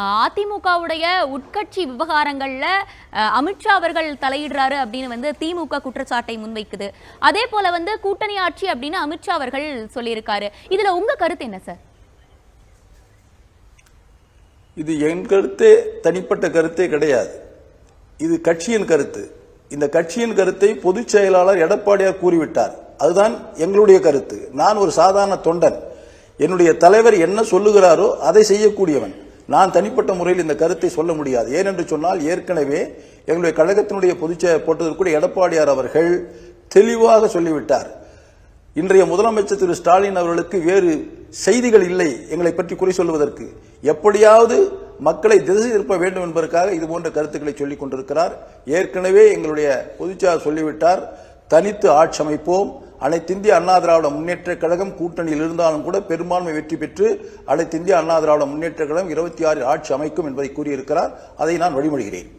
அதிமுகவுடைய உட்கட்சி விவகாரங்கள்ல அமித்ஷா அவர்கள் தலையிடுறாரு அப்படின்னு வந்து திமுக குற்றச்சாட்டை முன்வைக்குது. அதே போல வந்து கூட்டணி ஆட்சி அப்படின்னு அமித்ஷா அவர்கள் சொல்லியிருக்காரு. இதுல உங்க கருத்து என்ன சார்? இது என் கருத்தே, தனிப்பட்ட கருத்தே கிடையாது. இது கட்சியின் கருத்து. இந்த கட்சியின் கருத்தை பொதுச் செயலாளர் எடப்பாடியார் கூறிவிட்டார். அதுதான் எங்களுடைய கருத்து. நான் ஒரு சாதாரண தொண்டன். என்னுடைய தலைவர் என்ன சொல்லுகிறாரோ அதை செய்யக்கூடியவன். நான் தனிப்பட்ட முறையில் இந்த கருத்தை சொல்ல முடியாது. ஏனென்று சொன்னால், ஏற்கனவே எங்களுடைய கழகத்தினுடைய பொதுச் போட்டதற்கு கூட எடப்பாடியார் அவர்கள் தெளிவாக சொல்லிவிட்டார். இன்றைய முதலமைச்சர் திரு ஸ்டாலின் அவர்களுக்கு வேறு செய்திகள் இல்லை எங்களை பற்றி குறை சொல்வதற்கு. எப்படியாவது மக்களை திசை திருப்ப வேண்டும் என்பதற்காக இது போன்ற கருத்துக்களை சொல்லிக் கொண்டிருக்கிறார். ஏற்கனவே எங்களுடைய பொதுச்செயலாளர் சொல்லிவிட்டார், தனித்து ஆட்சி அமைப்போம். அனைத்து இந்திய அண்ணா திராவிட முன்னேற்ற கழகம் கூட்டணியில் இருந்தாலும் கூட பெரும்பான்மை வெற்றி பெற்று அனைத்து இந்திய அண்ணா திராவிட முன்னேற்ற கழகம் 26 ஆட்சி அமைக்கும் என்பதை கூறியிருக்கிறார். அதை நான் வழிமொழிகிறேன்.